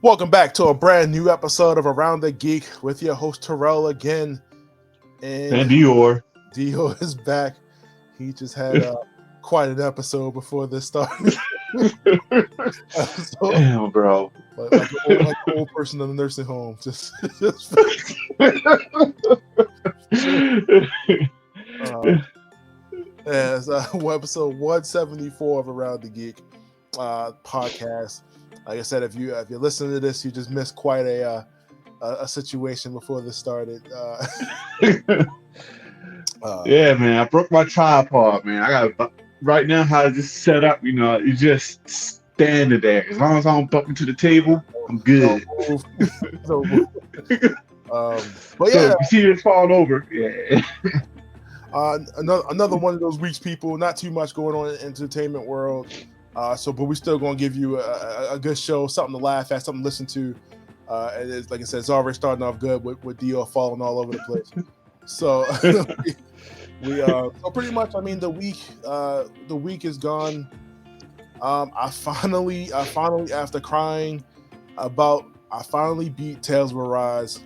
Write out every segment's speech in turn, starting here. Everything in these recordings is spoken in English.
Welcome back to a brand new episode of Around the Geek with your host Terrell again. And Dior. Dior is back. He just had quite an episode before this started. Damn, bro. Like an old person in the nursing home. Just episode 174 of Around the Geek podcast. Like I said, if you're listening to this, you just missed quite a situation before this started. Yeah, man, I broke my tripod, man. I got right now how it's just set up. You just standing there. As long as I don't bump into the table, I'm good. But yeah, you see this fall over. Yeah. Another one of those weeks, people. Not too much going on in the entertainment world. But we're still going to give you a good show, something to laugh at, something to listen to. And it's, like I said, it's already starting off good with Dior falling all over the place. So so pretty much, I mean, the week is gone. I finally, after crying about, I finally beat Tales of Arise.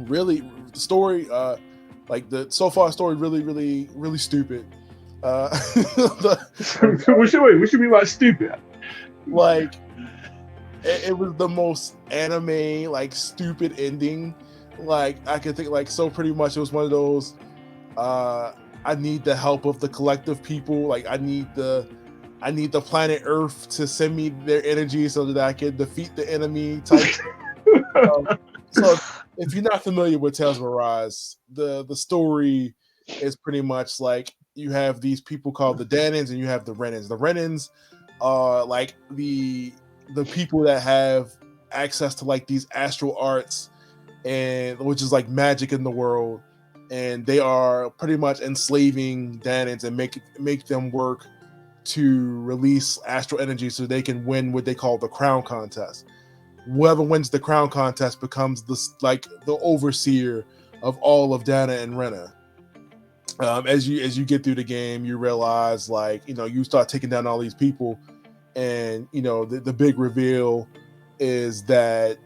Really, the story, story, really stupid. What you mean by stupid? Like, it was the most anime, like, stupid ending. Like, I could think, like, so pretty much it was one of those, I need the help of the collective people. Like, I need the planet Earth to send me their energy so that I can defeat the enemy type. So if you're not familiar with Tales of Arise, the story is pretty much like, you have these people called the Danins and you have the Renins. The Renins are like the people that have access to like these astral arts, and which is like magic in the world, and they are pretty much enslaving Danins and make them work to release astral energy so they can win what they call the crown contest. Whoever wins the crown contest becomes the overseer of all of Dana and Rena. As you get through the game, you realize, like, you start taking down all these people, and the big reveal is that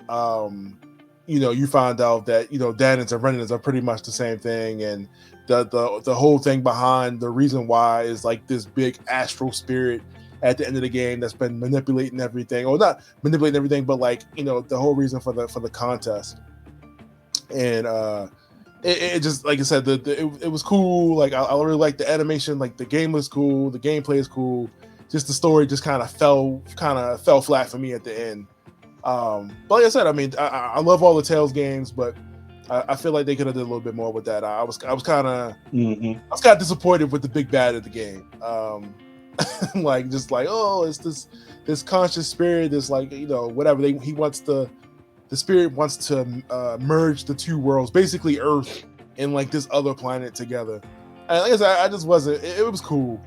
you find out that Danins and Renans are pretty much the same thing, and the whole thing behind the reason why is like this big astral spirit at the end of the game that's been manipulating everything, or not manipulating everything, but like the whole reason for the contest. And it just, like I said, it was cool. Like, I really like the animation. Like, the game was cool, the gameplay is cool. Just the story just kind of fell flat for me at the end. But like I said, I mean, I love all the Tales games, but I feel like they could have did a little bit more with that. I was kind of disappointed with the big bad of the game. Like, just like, oh, it's this conscious spirit, this, like, whatever the spirit wants to merge the two worlds, basically Earth and like this other planet together. And like I said, I just wasn't. It was cool,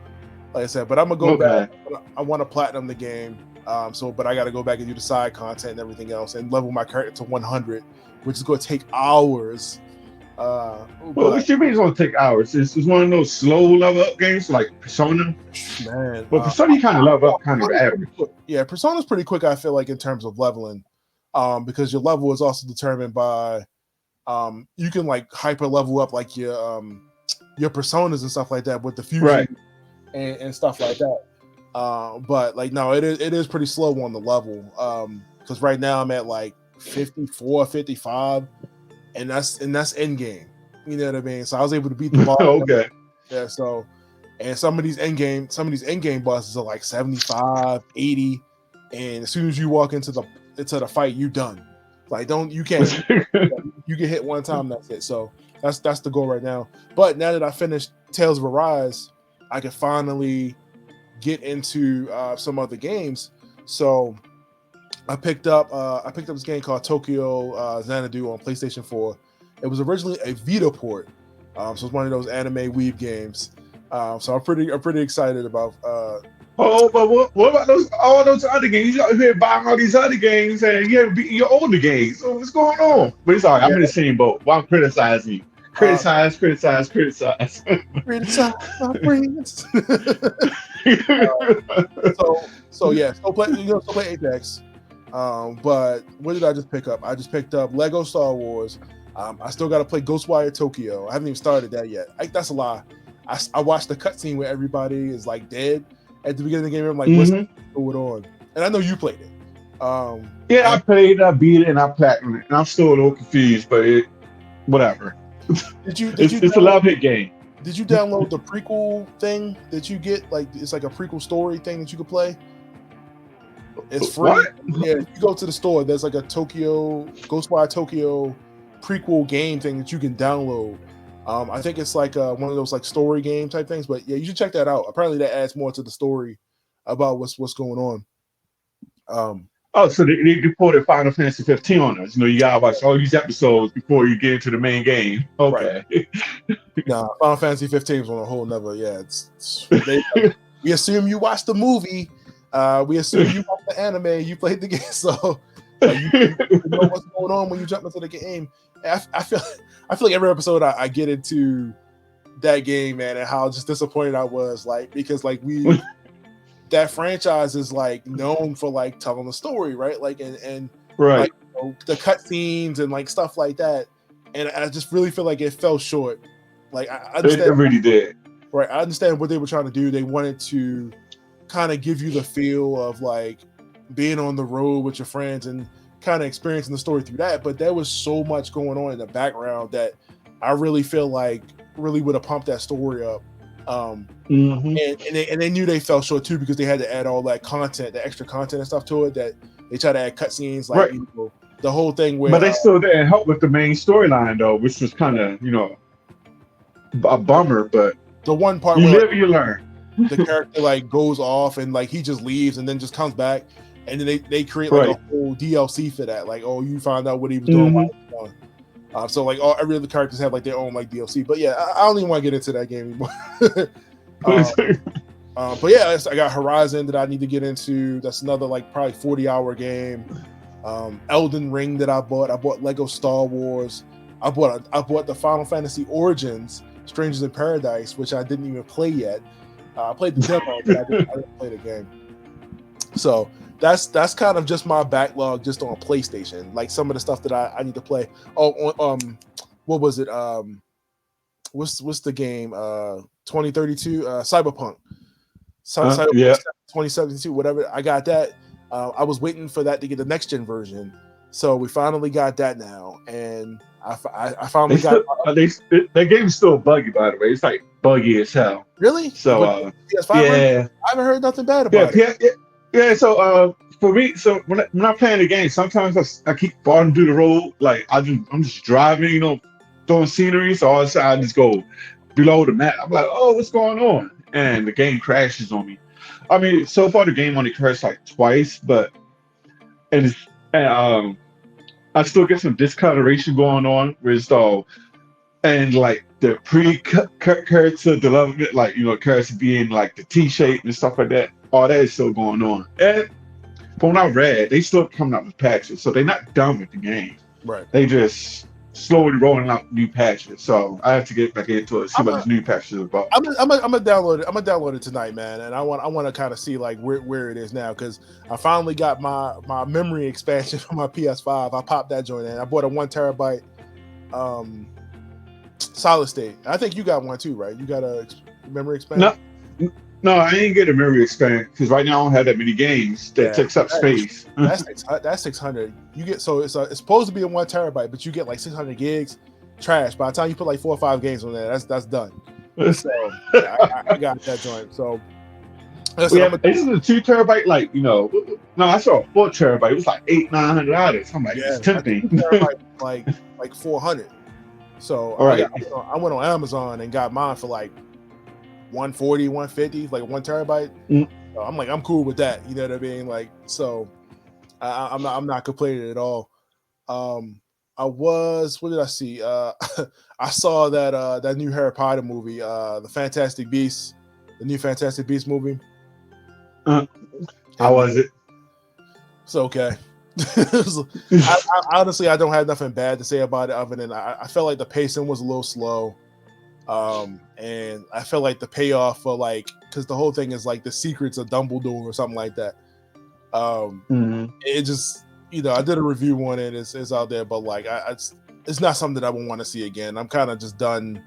like I said. But I'm gonna go back. I want to platinum the game. But I got to go back and do the side content and everything else, and level my character to 100, which is going to take hours. What you mean it's going to take hours? It's one of those slow level up games like Persona. Man, but Persona you kind of level up kind of average. Yeah, Persona's pretty quick, I feel like, in terms of leveling. Because your level is also determined by, you can like hyper level up like your personas and stuff like that with the fusion, right, and stuff like that. But like, no, it is pretty slow on the level. Because right now I'm at like 54, 55, and that's end game. You know what I mean? So I was able to beat the boss. Okay. Yeah. So, and some of these end game bosses are like 75, 80, and as soon as you walk into the fight, you done. Like, you can't you get hit one time, that's it. So that's the goal right now. But now that I finished Tales of Arise, I can finally get into some other games. So I picked up this game called Tokyo Xanadu on PlayStation 4. It was originally a Vita port, so it's one of those anime weeb games. So I'm pretty excited about. But what about all those other games? You out here buying all these other games, and you haven't beaten your older games. So what's going on? But it's all right. I'm in the same boat. Well, I'm criticizing you. Criticize. Criticize my friends. Still play Apex. But what did I just pick up? I just picked up Lego Star Wars. I still got to play Ghostwire Tokyo. I haven't even started that yet. That's a lie. I watched the cutscene where everybody is like dead at the beginning of the game. I'm like, what's going on? And I know you played it. Yeah, I played, I beat it, and I platinumed it. And I'm still a little confused, but whatever. It's a love-hit game. Did you download the prequel thing that you get? Like, it's like a prequel story thing that you could play. It's free. What? Yeah, you go to the store. There's like a Ghostwire Tokyo prequel game thing that you can download. I think it's like one of those like story game type things. But yeah, you should check that out. Apparently, that adds more to the story about what's going on. So they ported Final Fantasy 15 on us. You gotta watch all these episodes before you get into the main game. Okay. Right. Nah, Final Fantasy 15 is on a whole nother. Yeah, we assume you watched the movie. We assume you watched the anime. You played the game, so you know what's going on when you jump into the game. I feel like every episode I get into that game, man, and how just disappointed I was, like, because like that franchise is like known for like telling the story, right? Like and right, like, the cutscenes and like stuff like that. And I just really feel like it fell short. Like I understand, it really did. Right, I understand what they were trying to do. They wanted to kind of give you the feel of like being on the road with your friends and kind of experiencing the story through that. But there was so much going on in the background that I really feel like really would have pumped that story up. And they knew they fell short too, because they had to add all that content, the extra content and stuff to it, that they try to add cutscenes, like, right. The whole thing where, but they still didn't help with the main storyline though, which was kind of a bummer. But the one part you where live, you learn. The character like goes off and like he just leaves and then just comes back, and then they create like a whole DLC for that. Like, oh, you found out what he was doing while he was gone. So like every other characters have like their own like DLC. But yeah, I don't even want to get into that game anymore. But yeah, I got Horizon that I need to get into. That's another like probably 40-hour game. Elden Ring that I bought. I bought Lego Star Wars. I bought the Final Fantasy Origins, Strangers in Paradise, which I didn't even play yet. I played the demo, but I didn't play the game. So that's kind of just my backlog just on PlayStation. Like some of the stuff that I need to play. Oh, what was it? What's the game? 2032, Cyberpunk. Cyberpunk 2072, whatever. I got that. I was waiting for that to get the next gen version, so we finally got that now, and I finally got. That game's still buggy, by the way. It's like buggy as hell. Really? So yeah, I haven't heard nothing bad about it. Yeah. So for me, so when I'm playing the game, sometimes I keep falling through the road. Like I'm just driving, throwing scenery. So all of a sudden I just go below the map. I'm like, oh, what's going on? And the game crashes on me. I mean, so far the game only crashed like twice, but I still get some discoloration going on with and like the character development, like character being like the T-shape and stuff like that. All that is still going on. And from what I read, they still coming out with patches, so they're not done with the game. Right. They just slowly rolling out new patches. So I have to get back into it, see what this new patch is about. I'm gonna download it. I'm gonna download it tonight, man. And I want to kind of see like where it is now, because I finally got my memory expansion for my PS5. I popped that joint in. I bought a 1 terabyte solid state. I think you got one too, right? You got a memory expansion? No, I ain't get a memory expansion because right now I don't have that many games that takes up space. That's 600. You get it's supposed to be a 1 terabyte, but you get like 600 gigs. Trash. By the time you put like 4 or 5 games on there, that's done. So I got that joint. So listen, this is a 2 terabyte. Like no, I saw a 4 terabyte. It was like $800-900. I'm like, it's tempting. like 400. So all right, I went on Amazon and got mine for like 140, 150, like 1 terabyte. So I'm like, I'm cool with that. You know what I mean? Like, so I'm not complaining at all. What did I see? I saw that new Harry Potter movie, the Fantastic Beasts, the new Fantastic Beasts movie. How was it? It's okay. Honestly, I don't have nothing bad to say about it, other than I felt like the pacing was a little slow. And I felt like the payoff for because the whole thing is like the secrets of Dumbledore or something like that. It just I did a review on it. It's out there, but like it's not something that I would want to see again. I'm kind of just done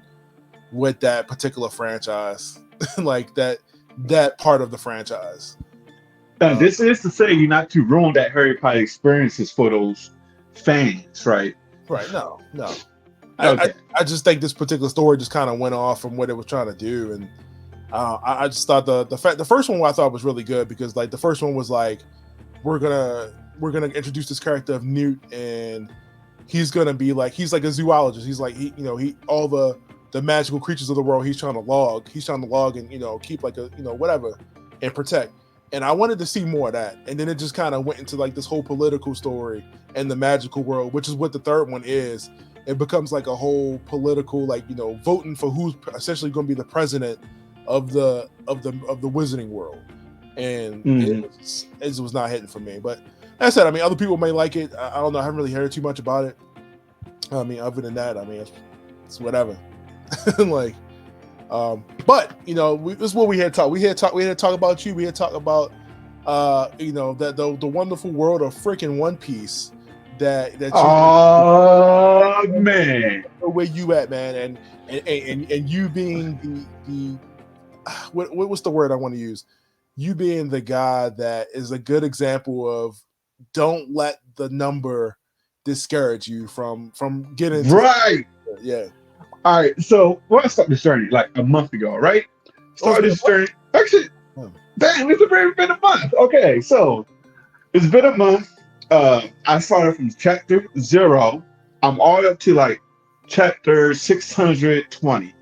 with that particular franchise, like that part of the franchise. Now, this is to say you're not to ruin that Harry Potter experiences for those fans, right? Right? No. Okay. I just think this particular story just kind of went off from what it was trying to do, and I just thought the first one I thought was really good because like the first one was like we're gonna introduce this character of Newt, and he's gonna be like he's like a zoologist. He's like he all the magical creatures of the world he's trying to log and keep like a whatever and protect. And I wanted to see more of that, and then it just kind of went into like this whole political story and the magical world, which is what the third one is. It becomes like a whole political, like voting for who's essentially going to be the president of the wizarding world, and it was not hitting for me. But as I said, I mean, other people may like it. I don't know. I haven't really heard too much about it. I mean, other than that, I mean, it's whatever. Like, but this is what we had talk. We had to talk about you. We had talk about that the wonderful world of freaking One Piece. That oh man, where you at, man, and you being the what's the word I want to use? You being the guy that is a good example of don't let the number discourage you from getting right. Yeah. All right. So when I started this journey like a month ago, right? Started this journey. Actually, damn, it's been a month. Okay, so it's been a month. I started from chapter 0. I'm all up to like chapter 620.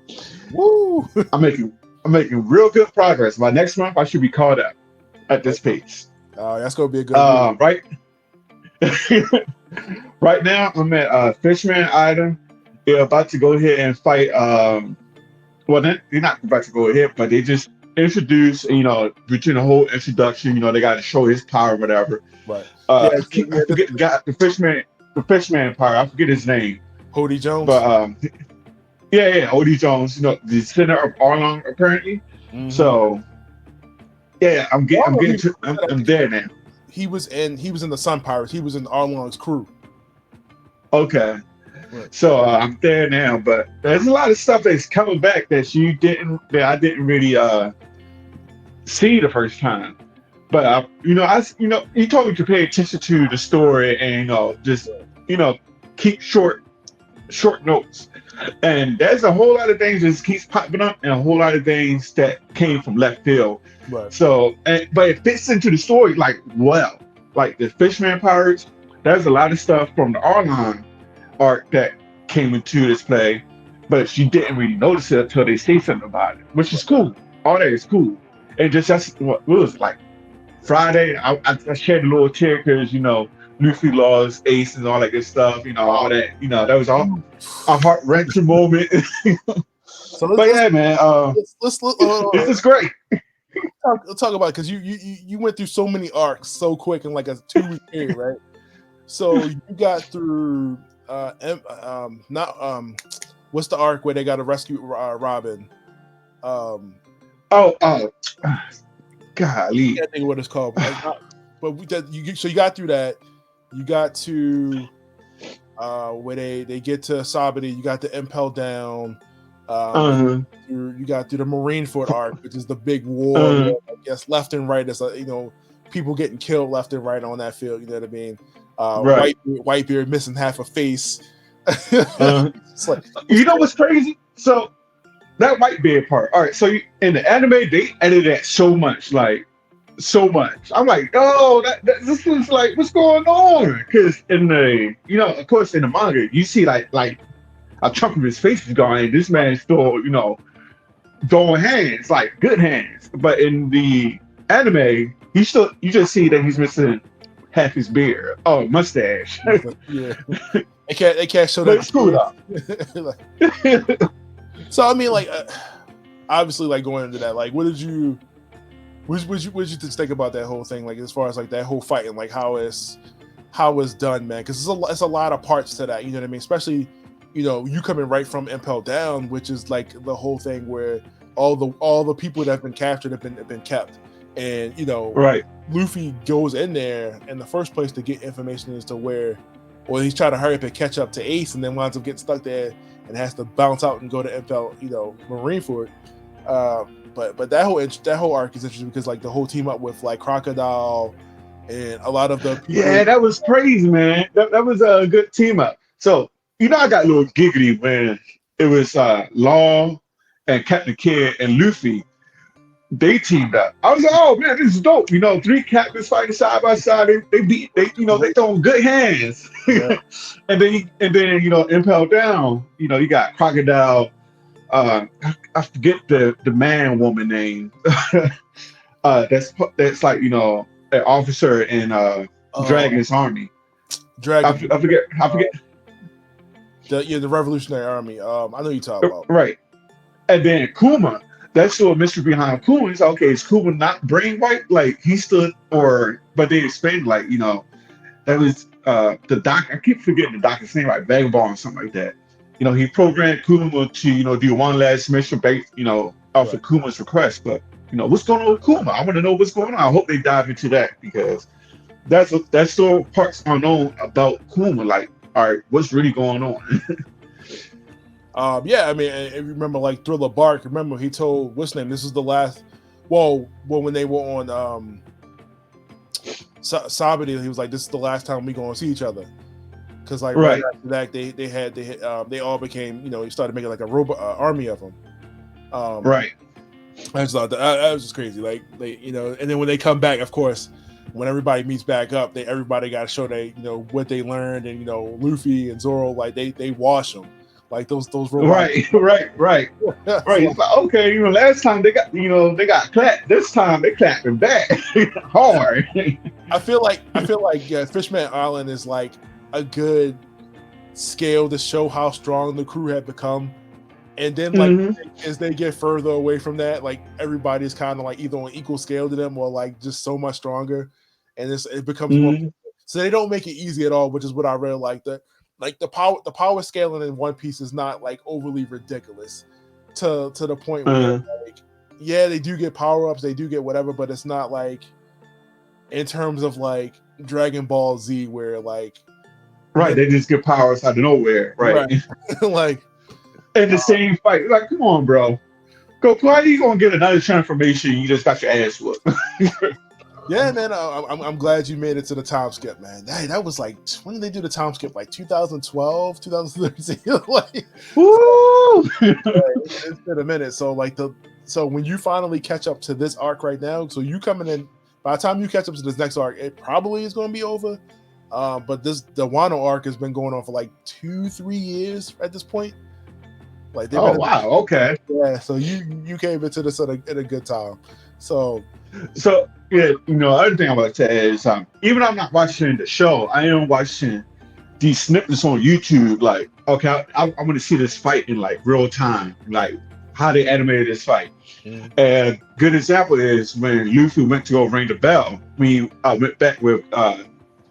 Woo! I'm making real good progress. By next month, I should be caught up at this pace. That's gonna be a good right. Right now, I'm at Fishman Island. They're about to go ahead and fight. Well, they're not about to go ahead, but they just introduce. Between the whole introduction, they got to show his power, whatever. Right. I forget the fishman power. I forget his name. Hody Jones. But Hody Jones. The center of Arlong apparently. Mm-hmm. So I'm there now. He was in the Sun Pirates. He was in Arlong's crew. Okay. Right. So I'm there now, but there's a lot of stuff that's coming back that I didn't really see the first time. But he told me to pay attention to the story and just keep short notes. And there's a whole lot of things that keeps popping up, and a whole lot of things that came from left field. Right. So, but it fits into the story like the Fishman Pirates. There's a lot of stuff from the Arlong arc that came into this play, but you didn't really notice it until they say something about it, which is cool. All that is cool. And that's what was like Friday. I shed a little tear because Luffy lost Ace and all that good stuff. All that. That was all a heart wrenching moment. So man, this is great. Let's talk about it because you went through so many arcs so quick in like a 2-week period, right? So you got through what's the arc where they got to rescue Robin? Golly, I can't think of what it's called. So you got through that. You got to where they get to Sabati. You got to Impel Down. You got through the Marineford arc, which is the big war. I guess left and right. There's people getting killed left and right on that field. You know what I mean? Right. Whitebeard missing half a face. What's crazy? So that Whitebeard part. All right. So in the anime, they edited that so much. I'm like, oh, this is like, what's going on? Because in the, of course, in the manga, you see like a chunk of his face is gone, and this man's still, throwing hands, like good hands. But in the anime, you just see that he's missing half his beard. Oh, mustache. Yeah. They can't show that. Screw it up. So I mean, like, obviously, like going into that, like, what did you just think about that whole thing? Like, as far as like that whole fight and like how it's done, man? Because it's a lot of parts to that. You know what I mean? Especially, you coming right from Impel Down, which is like the whole thing where all the people that have been captured have been kept, and Right. Luffy goes in there in the first place to get information as to where, or he's trying to hurry up and catch up to Ace, and then winds up getting stuck there and has to bounce out and go to Impel, Marineford. But that whole arc is interesting because like the whole team up with like Crocodile and a lot of the people. Yeah, that was crazy, man. That was a good team up. So I got a little giggity when it was Law and Captain Kidd and Luffy. They teamed up. I was like, oh man, this is dope. Three captains fighting side by side. They throwing good hands. Yeah. and then Impel Down. You got Crocodile. I forget the man woman name. That's like an officer in Dragon's Army. Dragon. I forget. The Revolutionary Army. I know you talk about. Right. And then Kuma. That's still a mystery behind Kuma. It's okay, is Kuma not brain white? Like he stood, but they explained like that was the doc. I keep forgetting the doctor's name, like Vagabond or something like that. He programmed Kuma to do one last mission based off of Kuma's request. But what's going on with Kuma? I want to know what's going on. I hope they dive into that because that's still parts unknown about Kuma. Like, all right, what's really going on? Yeah, I mean, and remember, like Thriller Bark. Remember, he told what's his name. This is the last. Well, when they were on Sabadell, he was like, "This is the last time we gonna see each other." Because like right after that, they all became. He started making like a robot army of them. Right. I just thought that was just crazy. Like they, and then when they come back, of course, when everybody meets back up, everybody got to show they, what they learned, and Luffy and Zoro, like they wash them. Like those robots. Right. It's like, okay, last time they got clapped. This time they clapped them back hard. I feel like Fishman Island is like a good scale to show how strong the crew had become, and then like as they get further away from that, like everybody's kind of like either on equal scale to them or like just so much stronger, and it becomes more. So they don't make it easy at all, which is what I really like. Like the power scaling in One Piece is not like overly ridiculous to the point where like, yeah, they do get power ups, they do get whatever, but it's not like in terms of like Dragon Ball Z where like they just get powers out of nowhere, right? Like in the same fight, like come on, bro, Goku, how are you gonna get another transformation? You just got your ass whooped. Yeah, man, I'm glad you made it to the time skip, man. That was like, when did they do the time skip? Like 2012, 2013? Like, woo! It's been a minute. So when you finally catch up to this arc right now, so you coming in, by the time you catch up to this next arc, it probably is going to be over. But the Wano arc has been going on for like 2-3 years at this point. Like, wow, okay. Yeah, so you came into this at a good time. So yeah, other thing I want to say is even I'm not watching the show, I am watching these snippets on YouTube. Like, okay, I want to see this fight in like real time, like how they animated this fight. And good example is when Luffy went to go ring the bell. We went back with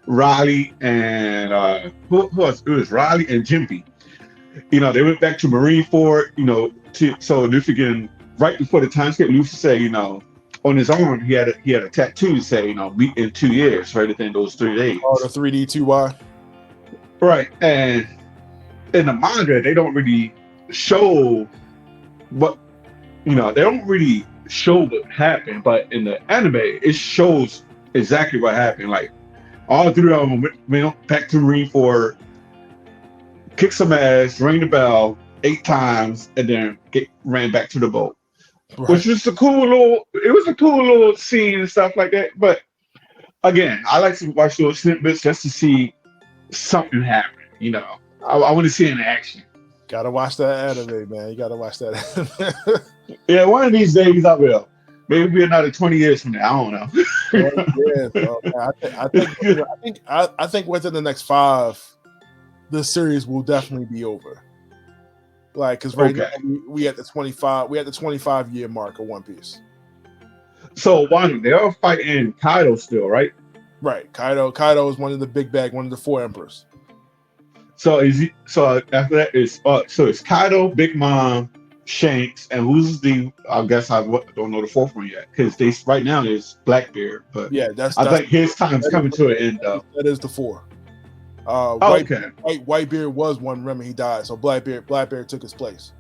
Riley and who else? It was Riley and Jimpy. They went back to Marineford. So Luffy getting right before the time skip. Luffy said, on his arm, he had a tattoo say, meet in 2 years, right within those 3 days. Oh, the 3D 2Y. Right, and in the manga, they don't really show what they don't really show what happened, but in the anime, it shows exactly what happened. Like all three of them went back to Marineford, kicked some ass, rang the bell 8 times, and then ran back to the boat. Right. Which was a cool little scene and stuff like that. But again, I like to watch those snippets just to see something happen. I want to see it in action. Gotta watch that anime, man. You gotta watch that. Yeah, one of these days I will. Maybe another 20 years from now. I don't know. I think within the next 5, the series will definitely be over. Like, because now we at the 25-year mark of One Piece. So they are fighting Kaido still, right? Right. Kaido is one of the big bag, one of the 4 emperors. So after that is it's Kaido, Big Mom, Shanks, and who's the? I guess don't know the fourth one yet because they right now is Blackbeard, but Yeah, I think his time's coming to an end though. that is the 4. Oh, okay, Whitebeard was one. Remember, he died, so Blackbeard took his place.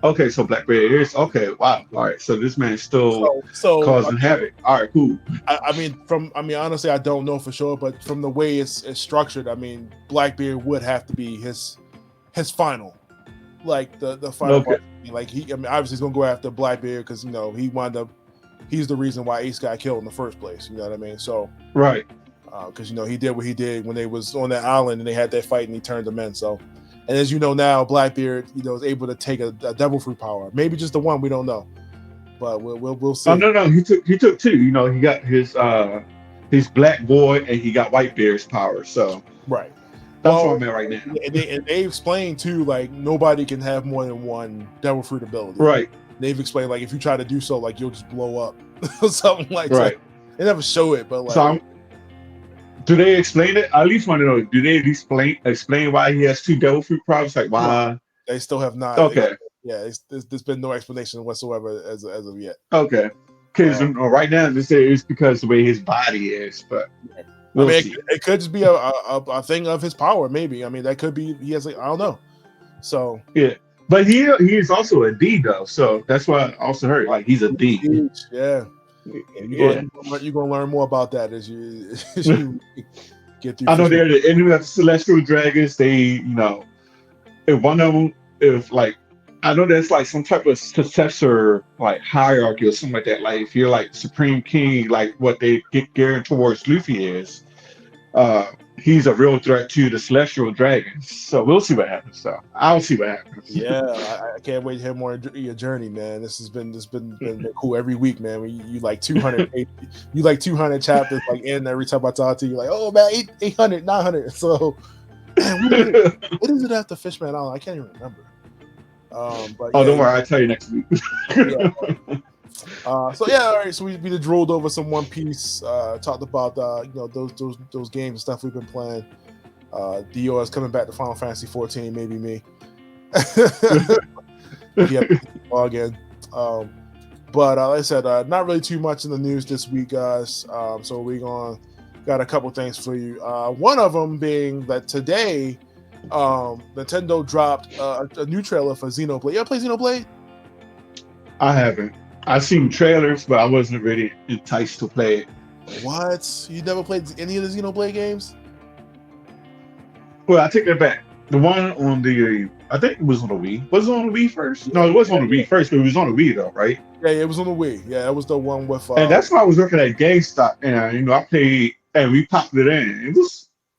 okay, so Blackbeard is okay. Wow, all right, so this man's still So causing havoc. All right, cool. I mean, honestly, I don't know for sure, but from the way it's structured, I mean, Blackbeard would have to be his final, like the final. Okay. Part. Like obviously he's gonna go after Blackbeard because he's the reason why Ace got killed in the first place. You know what I mean? So right, because he did what he did when they was on that island and they had that fight and he turned them in. So, and as you know now, Blackbeard is able to take a devil fruit power, maybe just the one, we don't know, but we'll see. Oh no, he took 2. He got his black boy and he got Whitebeard's power. So right. That's what I'm at right now. And they explained too, like nobody can have more than one devil fruit ability. Right. They've explained like if you try to do so, like you'll just blow up or something like right. that. They never show it, but like. So do they explain it? I at least want to know. Do they explain why he has 2 devil fruit powers? Like why? No, they still have not. Okay. There's been no explanation whatsoever as of yet. Okay. Because right now they say it's because the way his body is, but. We'll see. It could just be a thing of his power, maybe. I mean, that could be he has I don't know. So yeah, but he is also a D though, so that's why I also heard like he's a D. Yeah, you're gonna learn more about that as you get through. I know they're the enemy of the celestial dragons. They if one of them like I know there's like some type of successor like hierarchy or something like that. Like if you're like Supreme King, like what they get geared towards Luffy is, he's a real threat to the celestial dragons. So we'll see what happens. So I'll see what happens. Yeah, I can't wait to hear more of your journey, man. This has been cool every week, man. You like 200, you like 200 chapters, like in every time I talk to you, like, oh man, 800, 900. So man, what is it after Fishman Island? I can't even remember. But don't worry, I'll tell you next week. All right. So we drooled over some One Piece, talked about those games and stuff we've been playing. Dior is coming back to Final Fantasy 14, maybe me. Again. But like I said, not really too much in the news this week, guys. So we got a couple things for you. One of them being that today, Nintendo dropped a new trailer for Xenoblade. You ever play Xenoblade? I haven't. I've seen trailers, but I wasn't really enticed to play it. What? You never played any of the Xenoblade games? Well, I take that back. The one on the, I think it was on the Wii. Was it on the Wii first? Yeah, no, it wasn't on the Wii first, but it was on the Wii though, right? Yeah, it was on the Wii. Yeah, it was the one with. And that's why I was working at GameStop, and I played, and we popped it in.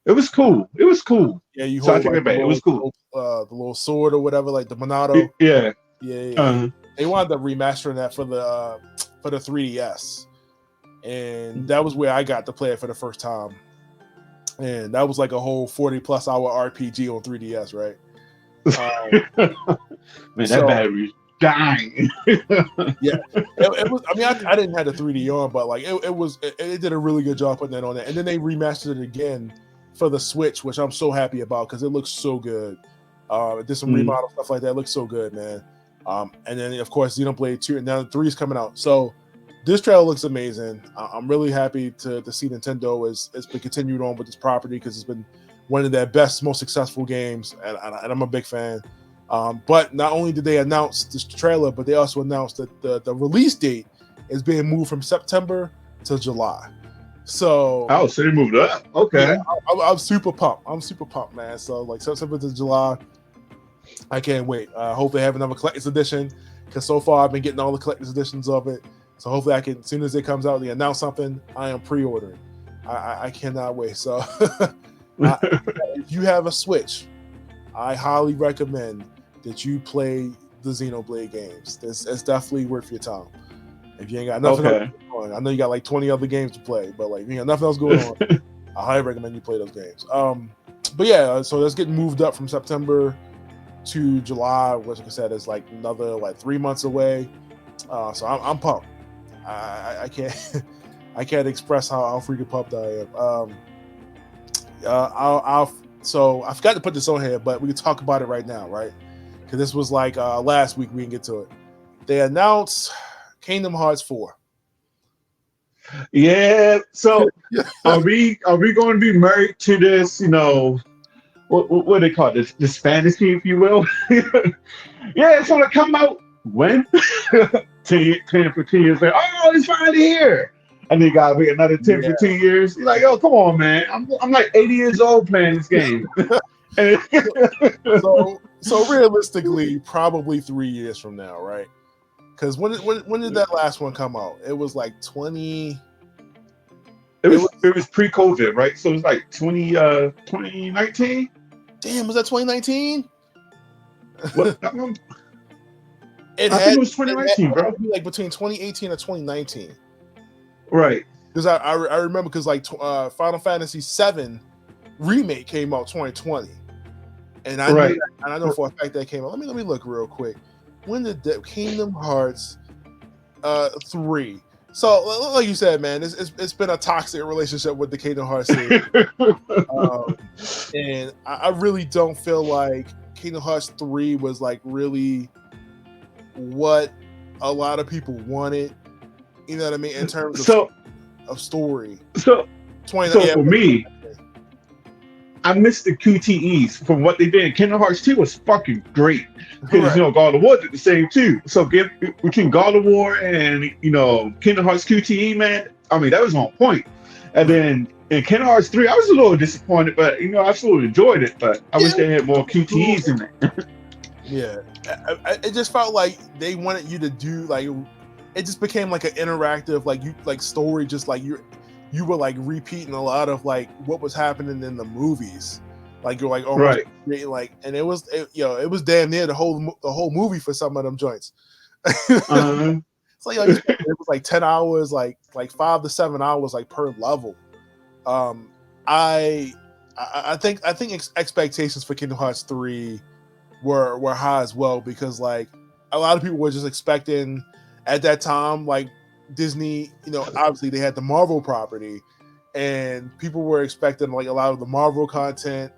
It was cool. It was cool. Yeah, you hold. So I take like it back. It was cool. The little sword or whatever, like the Monado. Yeah. Yeah. They wanted to remastering that for the 3DS, and that was where I got to play it for the first time. And that was like a whole 40+ hour RPG on 3DS, right? Man, that battery's dying. Yeah, it was. I mean, I didn't have the 3D on, but like it did a really good job putting that on there. And then they remastered it again for the Switch, which I'm so happy about because it looks so good. It did some remodel stuff like that. It looks so good, man. And then of course Xenoblade 2, and now 3 is coming out. So this trailer looks amazing. I'm really happy to see Nintendo has been continued on with this property because it's been one of their best, most successful games, and I'm a big fan. But not only did they announce this trailer, but they also announced that the release date is being moved from September to July. So so they moved up. Okay, yeah, I'm super pumped. I'm super pumped, man. So like September to July, I can't wait. Hope they have another collector's edition because so far I've been getting all the collector's editions of it. So hopefully I can, as soon as it comes out, they announce something, I am pre-ordering. I cannot wait. So if you have a Switch, I highly recommend that you play the Xenoblade games. It's definitely worth your time. If you ain't got nothing else going on, I know you got like 20 other games to play, but like if you got nothing else going on, I highly recommend you play those games. But yeah, so that's getting moved up from September to July, which like I said is like another like 3 months away. So I'm pumped. I can't express how freaking pumped I am. So I forgot to put this on here, but we can talk about it right now, right? because this was like last week. We didn't get to it. They announced Kingdom Hearts 4. Yeah. So are we going to be married to this? What do they call this fantasy, if you will? Yeah, it's gonna come out when 15 years later. Oh, it's finally here. And then you gotta wait another 10, Yeah. 15 years. You're like, oh, come on, man. I'm like 80 years old playing this game. And So realistically, probably 3 years from now, right? Because when did that last one come out? It was like 20. it was pre-COVID, right? So it was like 2019. Damn, was that 2019? What? I think it was 2019, bro. Be like between 2018 and 2019. Right. Because I remember because like Final Fantasy VII remake came out 2020, and I knew that, and I know for a fact that came out. Let me look real quick. When did the Kingdom Hearts 3? So like you said, man, it's been a toxic relationship with the Kingdom Hearts series, and I really don't feel like Kingdom Hearts 3 was like really what a lot of people wanted. You know what I mean? In terms of story. So for me, I missed the QTEs from what they did. Kingdom Hearts 2 was fucking great. Because God of War did the same too. So between God of War and Kingdom Hearts QTE, man, I mean that was on point. And then in Kingdom Hearts 3, I was a little disappointed, but I still enjoyed it. But I wish they had more QTEs in there. Yeah, it just felt like they wanted you to do like it just became like an interactive like story, just like you were like repeating a lot of like what was happening in the movies, like you're like like, and it was damn near the whole movie for some of them joints. It's like it was like 10 hours, like 5 to 7 hours like per level. I think expectations for Kingdom Hearts 3 were high as well, because like a lot of people were just expecting at that time, like Disney, obviously they had the Marvel property, and people were expecting like a lot of the Marvel content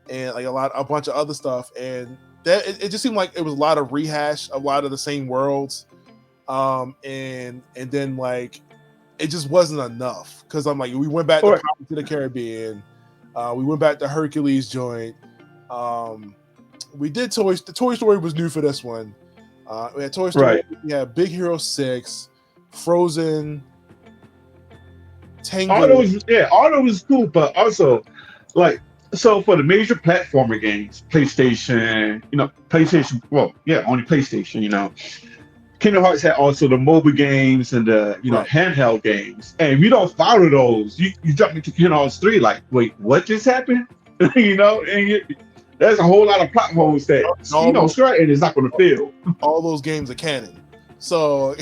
and like a bunch of other stuff, and that it just seemed like it was a lot of rehash, a lot of the same worlds, and then like it just wasn't enough, because I'm like, we went back to Pirates of the Caribbean, we went back to Hercules joint, we did the Toy Story was new for this one. We had Toy Story, we had Big Hero 6, Frozen, Tangled. All those was cool, but also like, so for the major platformer games, PlayStation, only PlayStation, Kingdom Hearts had also the mobile games and the handheld games. And if you don't follow those, you jump into Kingdom Hearts 3 like, wait, what just happened? And there's a whole lot of plot holes that Stratton is not going to fill. All those games are canon, so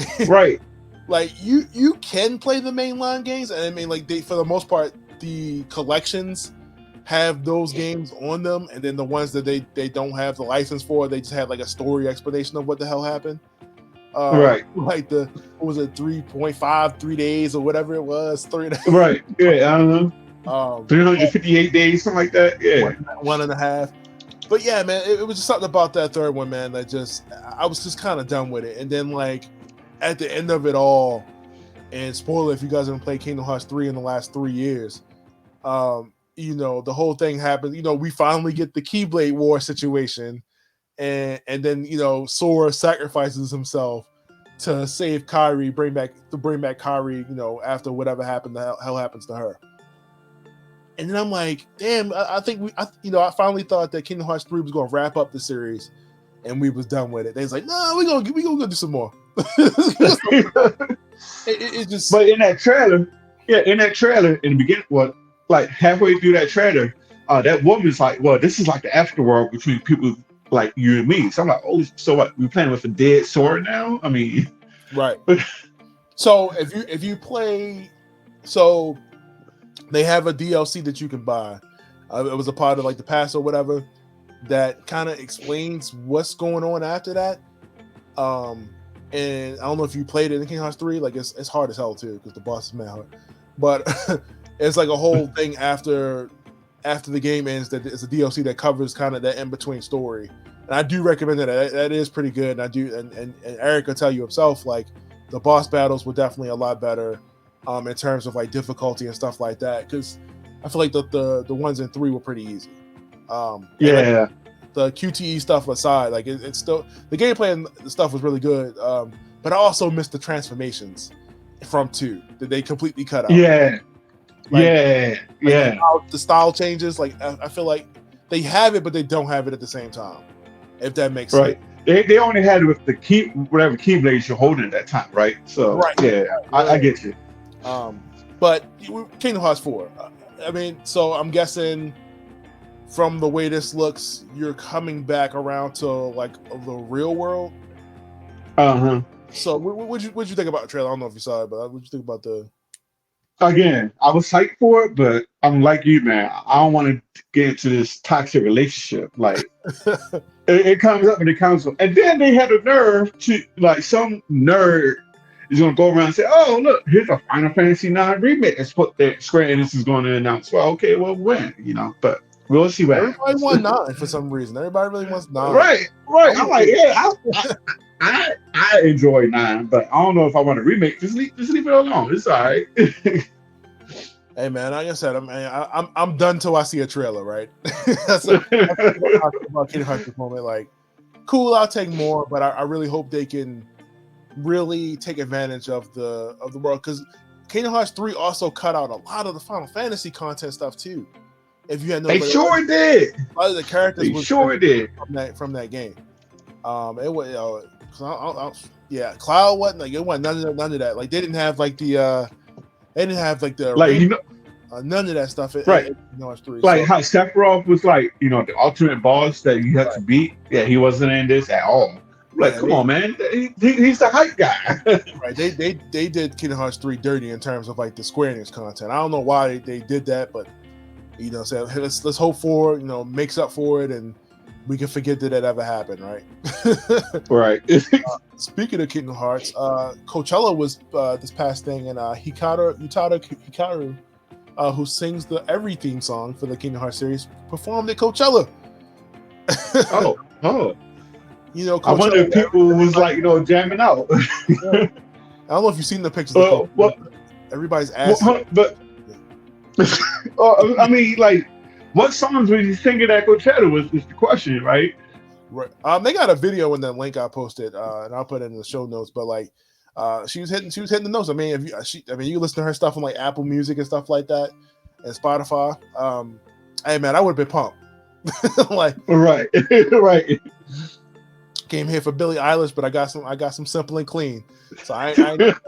like you can play the mainline games, and I mean like for the most part the collections have those games on them, and then the ones that they don't have the license for, they just have like a story explanation of what the hell happened. Like what was it, 3.5 3 days or whatever it was, 3 days. I don't know, 358 days, something like that. 1.5. But yeah, man, it was just something about that third one, man, that I was just kind of done with it. And then like at the end of it all, and spoiler if you guys haven't played Kingdom Hearts 3 in the last 3 years, the whole thing happened. We finally get the Keyblade War situation, and then Sora sacrifices himself to save Kairi, bring back Kairi, after whatever happened, the hell happens to her. And then I'm like, damn, I think I finally thought that Kingdom Hearts 3 was going to wrap up the series, and we was done with it. They was like, no, we gonna go do some more. It just. But in that trailer, in the beginning, like halfway through that trailer, that woman's like, well, this is like the afterworld between people like you and me. So I'm like, oh, so what? We playing with a dead sword now? I mean, right. So if you play, so. They have a DLC that you can buy. It was a part of like the pass or whatever that kind of explains what's going on after that. And I don't know if you played it in Kingdom Hearts 3. Like it's hard as hell too, because the boss is mad hard. But it's like a whole thing after the game ends, that it's a DLC that covers kind of that in between story. and I do recommend that. That is pretty good. And I do, and Eric will tell you himself, like the boss battles were definitely a lot better, in terms of like difficulty and stuff like that. Because I feel like the ones in 3 were pretty easy. Yeah. Like, the QTE stuff aside, like it's still the gameplay and the stuff was really good. But I also missed the transformations from 2 that they completely cut out. Yeah. Like, Yeah. The style changes. Like I feel like they have it, but they don't have it at the same time. If that makes right. sense. They only had it with the key, whatever keyblades you're holding at that time, right? So yeah, I get you. But Kingdom Hearts 4. I mean, so I'm guessing from the way this looks, you're coming back around to like the real world. So what'd you think about the trailer? I don't know if you saw it, but what'd you think about the? Again, I was psyched for it, but I'm like you, man. I don't want to get into this toxic relationship. Like it comes up and it comes up, and then they had the nerve to like some nerd is gonna go around and say, "Oh, look, here's a Final Fantasy IX remake." It's what that Square Enix is going to announce. Well, okay, well, when but we'll see what Everybody happens. wants 9 for some reason. Everybody really wants 9. Right. I'm like, yeah, I enjoy 9, but I don't know if I want to remake. Just leave it alone. It's all right. Hey man, like I said, I'm done till I see a trailer, right? That's about Kingdom Hearts this moment. Like, cool, I'll take more, but I really hope they can really take advantage of the world, because Kingdom Hearts 3 also cut out a lot of the Final Fantasy content stuff too. If you had no, they sure did. A lot of the characters they sure did from that game. It was Cloud wasn't like it wasn't none of that. Like they didn't have like the none of that stuff. Right. Like how Sephiroth was like, the ultimate boss that you have to beat. Yeah, he wasn't in this at all. Like, come on, man. He's the hype guy. Right. They did Kingdom Hearts 3 dirty in terms of like the Square Enix content. I don't know why they did that, but so hey, let's hope for makes up for it, and we can forget that ever happened, right? Right. Speaking of Kingdom Hearts, Coachella was this past thing, and Utada Hikaru, who sings the Every theme song for the Kingdom Hearts series, performed at Coachella. Oh. Coachella, I wonder if people was like, jamming out. I don't know if you've seen the pictures. Everybody's asking. But I mean, like, what songs were you singing at Coachella is the question, right? Right. They got a video in that link I posted, and I'll put it in the show notes. But like, she was hitting the notes. I mean, you listen to her stuff on like Apple Music and stuff like that, and Spotify. Hey man, I would have been pumped. Like, right. Came here for Billie Eilish, but I got some Simple and Clean. So I just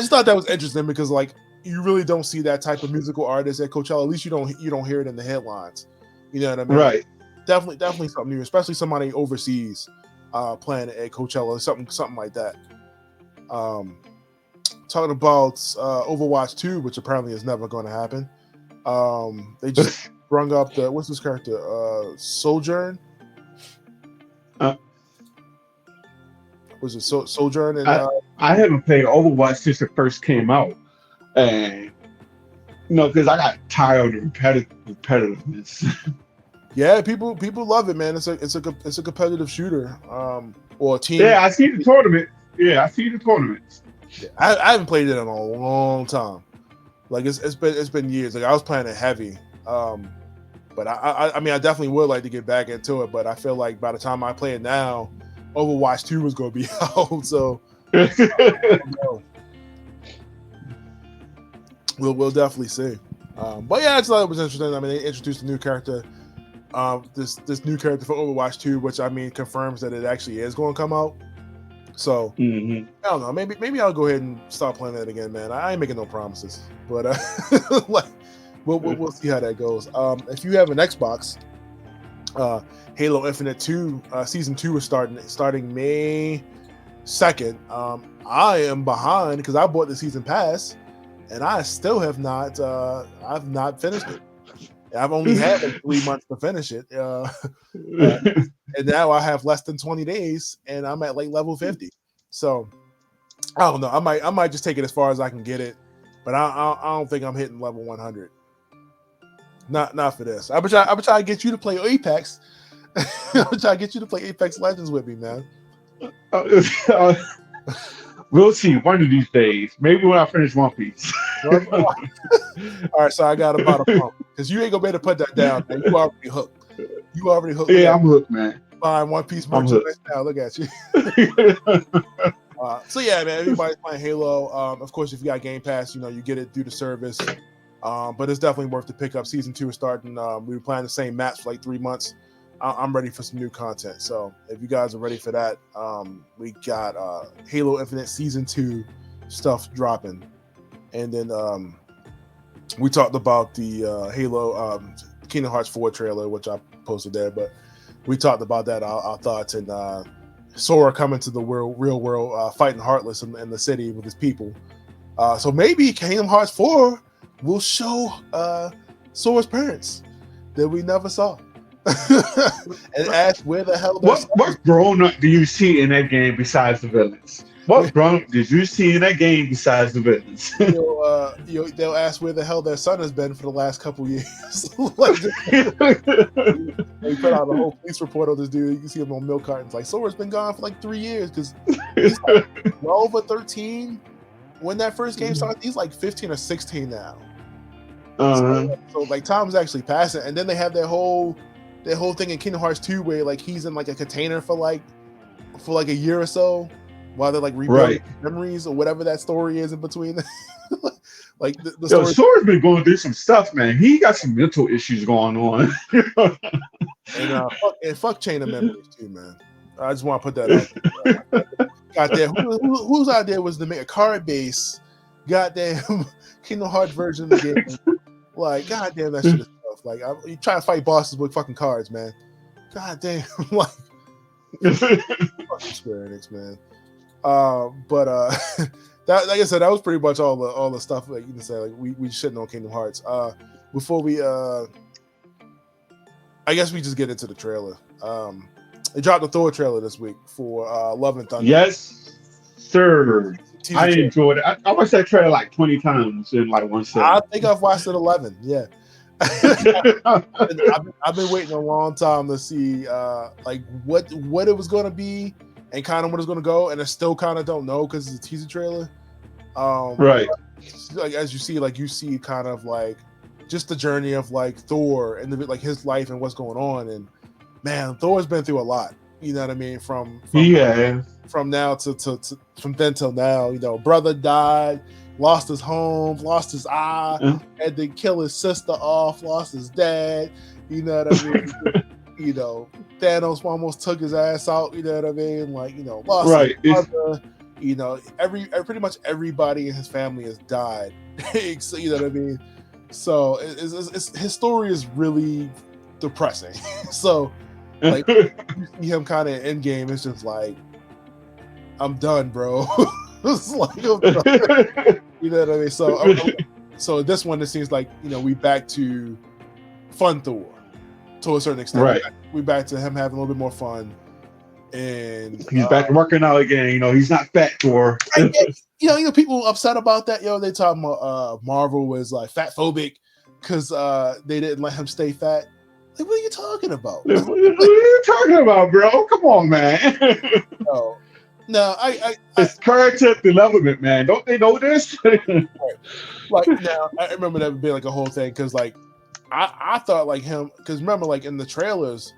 thought that was interesting, because like you really don't see that type of musical artist at Coachella. At least you don't hear it in the headlines. You know what I mean? Right. Definitely something new, especially somebody overseas playing at Coachella, something like that. Talking about Overwatch 2, which apparently is never going to happen. They just brung up what's this character? Sojourn. Was it Sojourn? And I haven't played Overwatch since it first came out, and because I got tired of repetitiveness. Yeah, people love it, man. It's a competitive shooter, or a team. Yeah, I see the tournament. Yeah, I see the tournaments. Yeah, I haven't played it in a long time. Like it's been years. Like I was playing it heavy, but I mean I definitely would like to get back into it. But I feel like by the time I play it now, Overwatch 2 was going to be out. So we'll definitely see. But yeah, I just thought it was interesting. I mean, they introduced a new character. This new character for Overwatch 2, which I mean confirms that it actually is going to come out. So I don't know. Maybe I'll go ahead and start playing that again, man. I ain't making no promises, but like we'll see how that goes. If you have an Xbox, Halo Infinite 2 season 2 is starting May 2nd. I am behind because I bought the season pass, and I still have not. I've not finished it. I've only had like 3 months to finish it, and now I have less than 20 days, and I'm at like level 50. So I don't know. I might just take it as far as I can get it, but I don't think I'm hitting level 100. Not for this. I would try to get you to play Apex. I'm trying to get you to play Apex Legends with me, man. Uh, we'll see one of these days. Maybe when I finish One Piece. All right, so I got about a pump because you ain't gonna be able to put that down, man. You already hooked. You already hooked. Yeah, I'm hooked, man. Buying One Piece I'm merchandise now. Look at you. So yeah, man. Everybody's playing Halo. Of course, if you got Game Pass, you get it through the service. But it's definitely worth to pick up. Season 2 is starting. We were playing the same maps for like 3 months. I'm ready for some new content. So if you guys are ready for that, we got Halo Infinite Season 2 stuff dropping. And then we talked about the Halo Kingdom Hearts 4 trailer, which I posted there. But we talked about that, our thoughts, and Sora coming to the real world, fighting Heartless in the city with his people. So maybe Kingdom Hearts 4 will show Sora's parents that we never saw. And ask where the hell what grown up do you see in that game besides the villains? What grown up did you see in that game besides the villains? They'll ask where the hell their son has been for the last couple years. Like, they put out a whole police report on this dude. You can see him on milk cartons. Like, Sora's been gone for like 3 years because he's like 12 or 13 when that first game started. He's like 15 or 16 now. So like time's actually passing, and then they have their whole thing in Kingdom Hearts 2 where like he's in like a container for like a year or so while they're like rebuilding memories or whatever that story is in between. Like the story. Sora's been going through some stuff, man. He got some mental issues going on. And fuck Chain of Memories too, man. I just want to put that out. Goddamn, whose idea was to make a card base goddamn Kingdom Hearts version of the game? Like, goddamn, that shit is tough. Like, you try to fight bosses with fucking cards, man. Goddamn, like, fucking Square Enix, man. But that, like I said, that was pretty much all the stuff. Like you can say, like we shitting on Kingdom Hearts. Before we, I guess we just get into the trailer. They dropped the Thor trailer this week for Love and Thunder. Yes, sir. I enjoyed it. I watched that trailer like 20 times in like one set. I think I've watched it 11. Yeah. I've been waiting a long time to see like what it was going to be and kind of what it's going to go, and I still kind of don't know because it's a teaser trailer. Right. Like as you see kind of like just the journey of like Thor and like his life and what's going on, and man, Thor's been through a lot. You know what I mean? From now to from then till now. Brother died, lost his home, lost his eye, had to kill his sister off, lost his dad. You know what I mean? Thanos almost took his ass out. You know what I mean? Like lost his brother. Pretty much everybody in his family has died. So, you know what I mean? So his story is really depressing. So. Like you see him kind of in Endgame, it's just like, I'm done, bro. It's like, I'm done. You know what I mean? So this one, it seems like we back to fun Thor to a certain extent. Right. We back to him having a little bit more fun, and he's back to working out again. He's not fat Thor. People upset about that. They talking about Marvel was like fat phobic because they didn't let him stay fat. Like, what are you talking about? What are you talking about, bro? Come on, man. No, it's character development, man. Don't they know this? Right. Like, now, I remember that being like a whole thing because, like, I thought like him because remember, like in the trailers,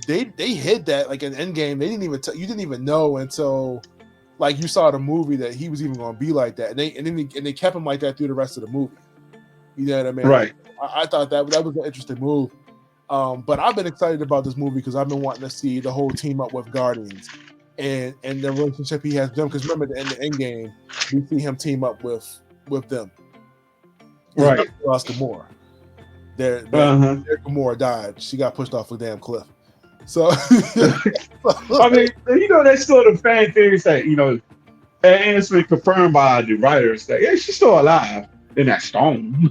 they hid that like in Endgame. They didn't even you didn't even know until like you saw the movie that he was even going to be like that, and they kept him like that through the rest of the movie. You know what I mean? Right. I thought that was an interesting move. But I've been excited about this movie because I've been wanting to see the whole team up with Guardians and the relationship he has with them. Because remember, in the Endgame, we see him team up with them. Right. Lost Gamora. Their Gamora died. She got pushed off a damn cliff. So, I mean, that's still the fan theories that and it's been confirmed by the writers that she's still alive in that stone.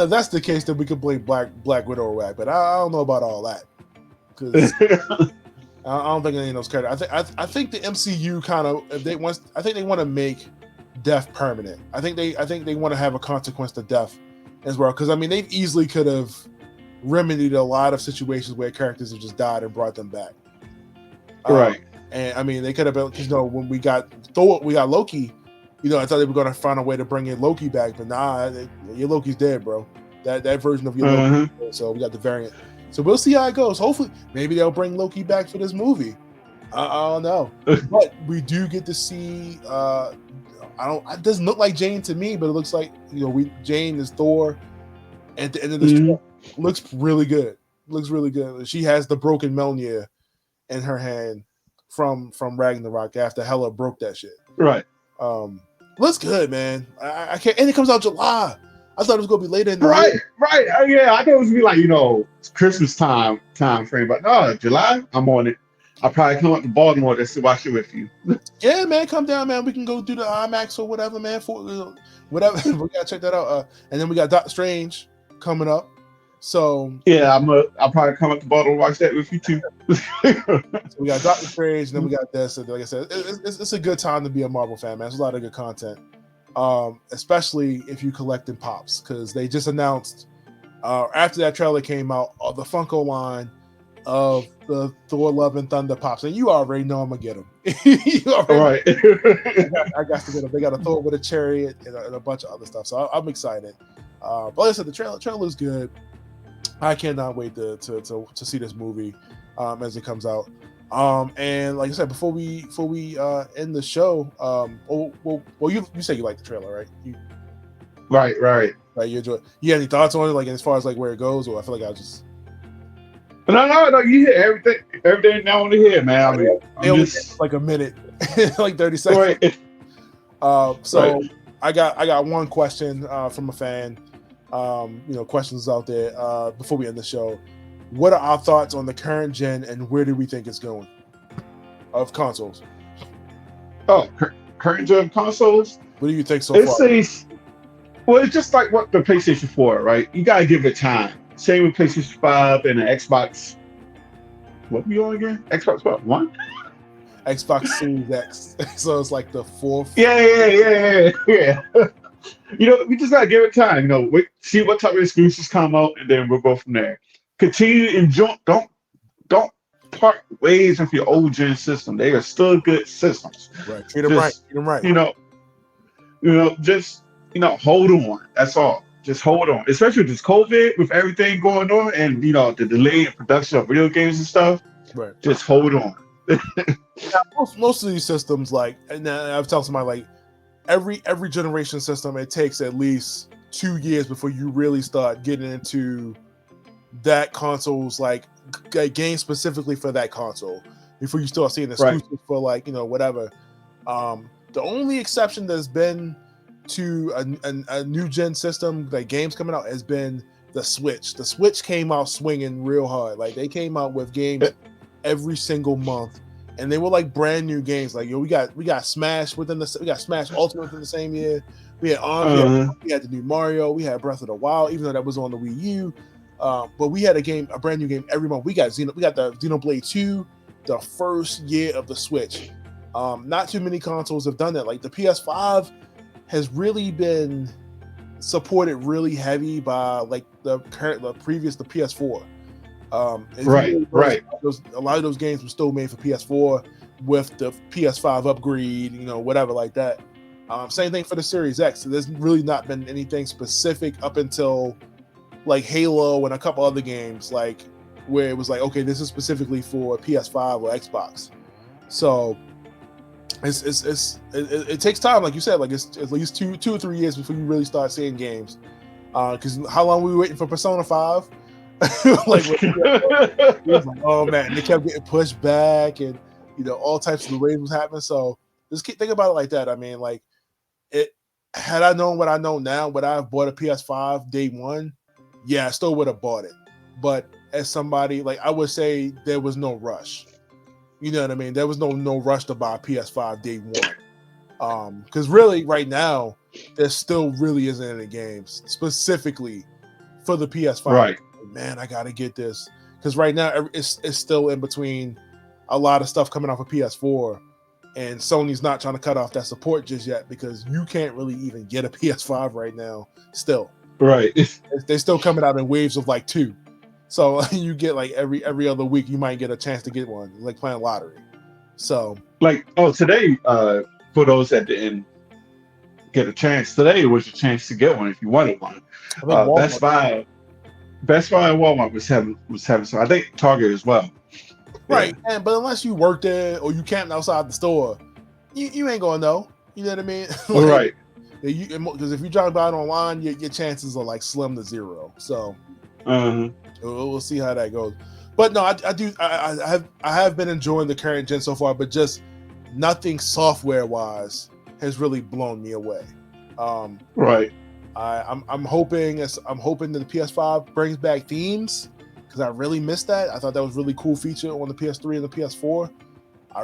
That's the case that we could blame Black Widow back, but I don't know about all that because I don't think any of those characters. I think the MCU kind of I think they want to make death permanent. I think they want to have a consequence to death as well because I mean they easily could have remedied a lot of situations where characters have just died and brought them back. Right. And I mean, they could have been, because when we got Thor, we got Loki. I thought they were going to find a way to bring in Loki back, but nah, your Loki's dead, bro. That version of your Loki. So we got the variant. So we'll see how it goes. Hopefully, maybe they'll bring Loki back for this movie. I don't know, but we do get to see. It doesn't look like Jane to me, but it looks like Jane is Thor. At the end of this trailer. Looks really good. Looks really good. She has the broken Mjolnir in her hand from Ragnarok after Hela broke that shit. Right. Looks good, man. I can't. And it comes out July. I thought it was gonna be later in the year. Right. Yeah, I thought it was gonna be like Christmas time frame, but no, July. I'm on it. I'll probably come up to Baltimore just to watch it with you. Yeah, man, come down, man. We can go do the IMAX or whatever, man. For whatever, we gotta check that out. And then we got Doctor Strange coming up. So yeah, I'll probably come up to Baltimore to watch that with you too. So we got Doctor Strange, and then we got this. And like I said, it's a good time to be a Marvel fan, man. There's a lot of good content, especially if you collecting pops, because they just announced after that trailer came out, the Funko line of the Thor: Love and Thunder pops, and you already know I'm gonna get them. Right. I got to get them. They got a Thor with a chariot and a bunch of other stuff, so I'm excited. But like I said, the trailer looks good. I cannot wait to see this movie as it comes out. And like I said, before we end the show, you say you like the trailer, right? Right. You enjoy it. You have any thoughts on it, like as far as like where it goes, or I feel like I just no. You hear everything now on the head, man. I mean, it only like a minute, like 30 seconds. Right. So right. I got one question from a fan. Questions out there before we end the show. What are our thoughts on the current gen, and where do we think it's going of consoles? Oh, current gen consoles. What do you think so far? It's just like what the PlayStation 4, right? You gotta give it time. Same with PlayStation 5 and the Xbox. What were you on again? Xbox what? One? Xbox Series X. So it's like the fourth. Yeah. We just gotta give it time. Wait, see what type of exclusives come out, and then we'll go from there. Continue to enjoy. Don't part ways with your old gen system. They are still good systems. Right. Treat them right. Just hold on. That's all. Just hold on. Especially with this COVID, with everything going on, and the delay in production of video games and stuff. Right. Just hold on. Most of these systems, and I've told somebody every generation system, it takes at least 2 years before you really start getting into that console's games specifically for that console, before you start seeing exclusives for whatever. The only exception there's been to a new gen system, games coming out, has been the Switch. The Switch came out swinging real hard. They came out with games every single month. And they were brand new games. We got Smash we got Smash Ultimate within the same year. We had we had the new Mario. We had Breath of the Wild, even though that was on the Wii U. But we had a brand new game every month. We got the Xenoblade 2, the first year of the Switch. Not too many consoles have done that. The PS5 has really been supported really heavy by the PS4. Right. A lot of those games were still made for PS4 with the PS5 upgrade, whatever like that. Same thing for the Series X. So there's really not been anything specific up until Halo and a couple other games, where it was okay, this is specifically for PS5 or Xbox. So it takes time, like you said, it's at least two or 3 years before you really start seeing games. Because how long were we waiting for Persona 5? Oh man, they kept getting pushed back, and all types of delays was happening. So just keep thinking about it like that. I mean, had I known what I know now, would I have bought a PS5 day one? Yeah, I still would have bought it. But as somebody, I would say there was no rush. You know what I mean? There was no rush to buy a PS5 day one. Because really, right now, there still really isn't any games specifically for the PS5. Right. Man, I gotta get this, because right now it's still in between a lot of stuff coming off of PS4, and Sony's not trying to cut off that support just yet, because you can't really even get a PS5 right now. Still, right? They're still coming out in waves of 2. So you get like every other week, you might get a chance to get one, like playing lottery. So Like, today, for those that didn't get a chance, today was your chance to get one if you wanted one. I think Best Walmart, Buy, Best Buy and Walmart was having some. I think Target as well. right? And but unless you work there or you camped outside the store, you ain't gonna know. You know what I mean? All right. Because if you try to buy it online, your chances are like slim to zero. So we'll see how that goes. But no, I have been enjoying the current gen so far, but just nothing software wise has really blown me away. Right. I'm hoping that the PS5 brings back themes because I really missed that. I thought that was a really cool feature on the PS3 and the PS4. I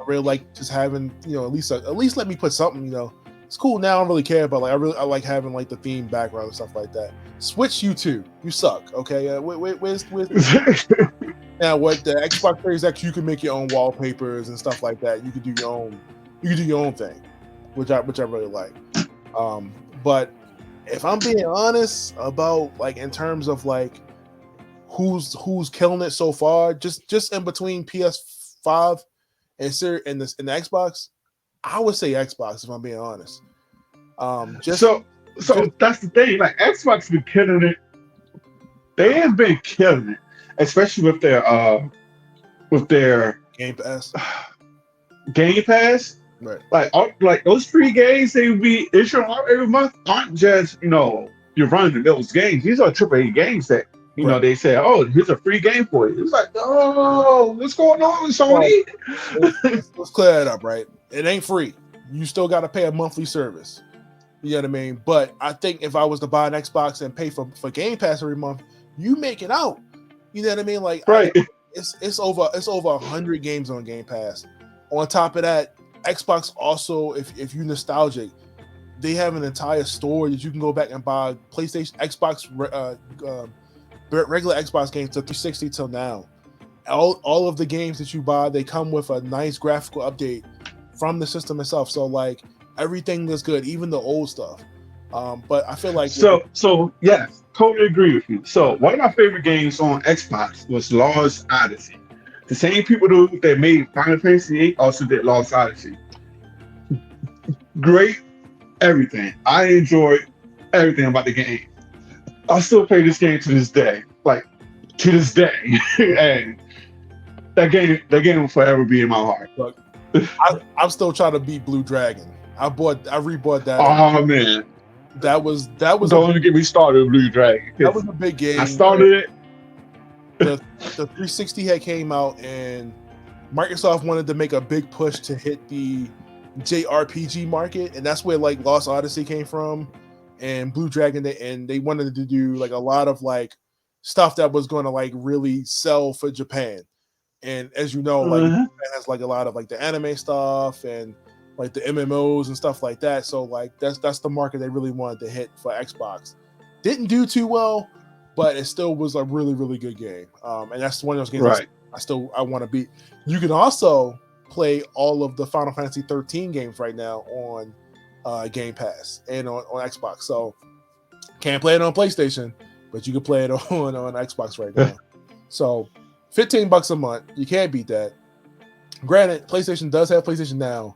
really like just having, at least let me put something, it's cool now. I don't really care, but I like having like the theme background and stuff like that. Switch, you too. You suck. Okay. Where's now what the Xbox Series X? You can make your own wallpapers and stuff like that. You can do your own thing, which I really like. But if I'm being honest about like in terms of like who's killing it so far, just in between PS5 and the Xbox, I would say Xbox if I'm being honest. So that's the thing. Like Xbox been killing it. They have been killing it, especially with their Game Pass. Game Pass. Right. Like those free games they would be issuing out every month aren't just you're running those games. These are AAA games that they say, oh, here's a free game for you. It's like, oh, what's going on, Sony? Let's clear that up, right? It ain't free. You still got to pay a monthly service. You know what I mean? But I think if I was to buy an Xbox and pay for Game Pass every month, you make it out. You know what I mean? Like, right. It's over 100 games on Game Pass. On top of that, Xbox also, if you're nostalgic, they have an entire store that you can go back and buy PlayStation, Xbox, regular Xbox games to 360 till now. All of the games that you buy, they come with a nice graphical update from the system itself. So like everything that's good, even the old stuff. But I feel like so yes, totally agree with you. So one of my favorite games on Xbox was Lost Odyssey. The same people that made Final Fantasy VIII also did Lost Odyssey. Great, everything. I enjoyed everything about the game. I still play this game to this day, and that game will forever be in my heart. Look, I'm still trying to beat Blue Dragon. I rebought that. Oh man, that was. Don't get me started with Blue Dragon. That was a big game. I started it. The 360 had came out, and Microsoft wanted to make a big push to hit the JRPG market, and that's where like Lost Odyssey came from, and Blue Dragon, and they wanted to do like a lot of like stuff that was going to like really sell for Japan. And as you know, like Japan has like a lot of like the anime stuff and like the MMOs and stuff like that. So like that's the market they really wanted to hit for Xbox. Didn't do too well, but it still was a really, really good game. And that's one of those games right. I want to beat. You can also play all of the Final Fantasy 13 games right now on Game Pass and on Xbox. So can't play it on PlayStation, but you can play it on Xbox right now. So $15 a month, you can't beat that. Granted, PlayStation does have PlayStation Now,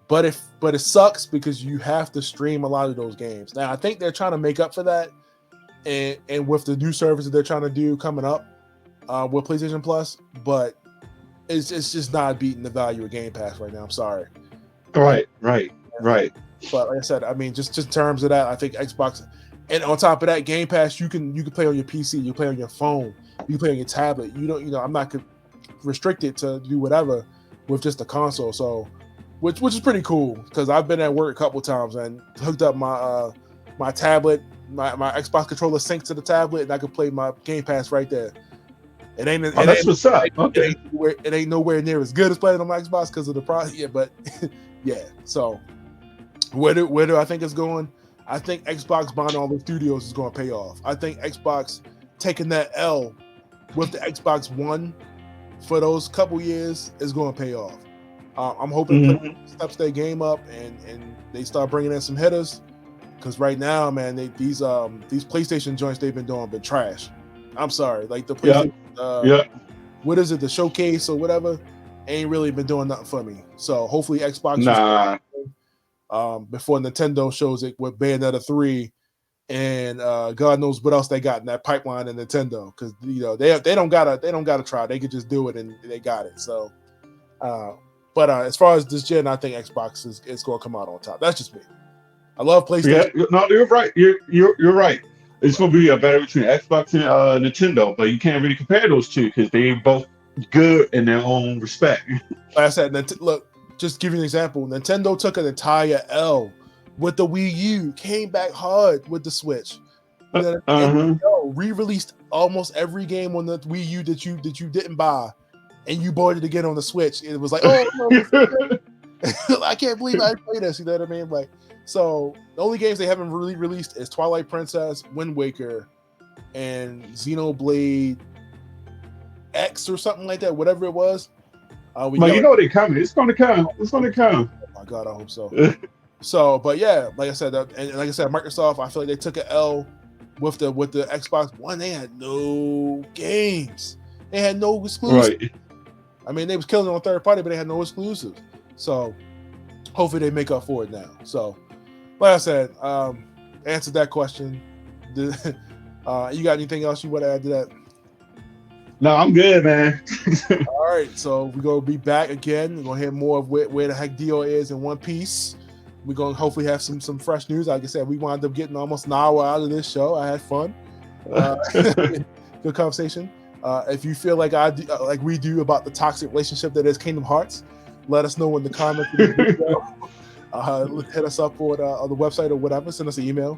but it sucks because you have to stream a lot of those games. Now I think they're trying to make up for that. And with the new services they're trying to do coming up with PlayStation Plus, but it's just not beating the value of Game Pass right now. I'm sorry. Right. But like I said, I mean, just in terms of that, I think Xbox, and on top of that, Game Pass, you can play on your PC, you play on your phone, you play on your tablet. I'm not restricted to do whatever with just the console. So, which is pretty cool because I've been at work a couple times and hooked up my tablet. My Xbox controller syncs to the tablet, and I can play my Game Pass right there. That's what's up. Okay. It ain't nowhere near as good as playing on my Xbox because of the price. Yeah, but yeah. So where do I think it's going? I think Xbox buying all the studios is going to pay off. I think Xbox taking that L with the Xbox One for those couple years is going to pay off. I'm hoping PlayStation steps their game up and they start bringing in some hitters. Because right now, man, these PlayStation joints they've been doing been trash. I'm sorry, like the Yeah, PlayStation, yeah. what is it, the showcase or whatever, ain't really been doing nothing for me. So hopefully Xbox Nah. before Nintendo shows it with Bayonetta 3 and God knows what else they got in that pipeline in Nintendo, because they don't gotta try, they could just do it and they got it. So but as far as this gen, I think Xbox is going to come out on top. That's just me. I love Yeah, PlayStation. no, you're right. You're right. It's gonna be a battle between Xbox and Nintendo, but you can't really compare those two because they both good in their own respect. Like I said, look, just give you an example. Nintendo took an entire L with the Wii U, came back hard with the Switch. You know, and Uh-huh. re-released almost every game on the Wii U that you didn't buy, and you bought it again on the Switch. It was like, oh no, I can't believe I played this. You know what I mean? Like, so the only games they haven't really released is Twilight Princess, Wind Waker, and Xenoblade X or something like that, whatever it was. We But got you know they coming. It's gonna come. It's gonna come. oh my God, I hope so. So, but yeah, like I said, and like I said, Microsoft, I feel like they took an L with the Xbox One. They had no games. They had no exclusives. Right. I mean, they was killing it on third party, but they had no exclusives. So hopefully they make up for it now. So, like I said, answered that question. You got anything else you want to add to that? No, I'm good, man. All right, so we're gonna be back again. We're gonna hear more of where the heck Dior is in One Piece. We're gonna hopefully have some fresh news. Like I said, we wound up getting almost an hour out of this show. I had fun. Good conversation. If you feel like I do, like we do about the toxic relationship that is Kingdom Hearts, let us know in the comments. Hit us up on the website or whatever. Send us an email,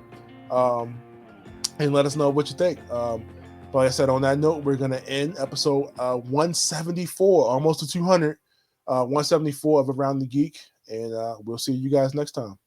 and let us know what you think. But like I said, on that note, we're going to end episode 174, almost to 200, 174 of Around the Geek. And we'll see you guys next time.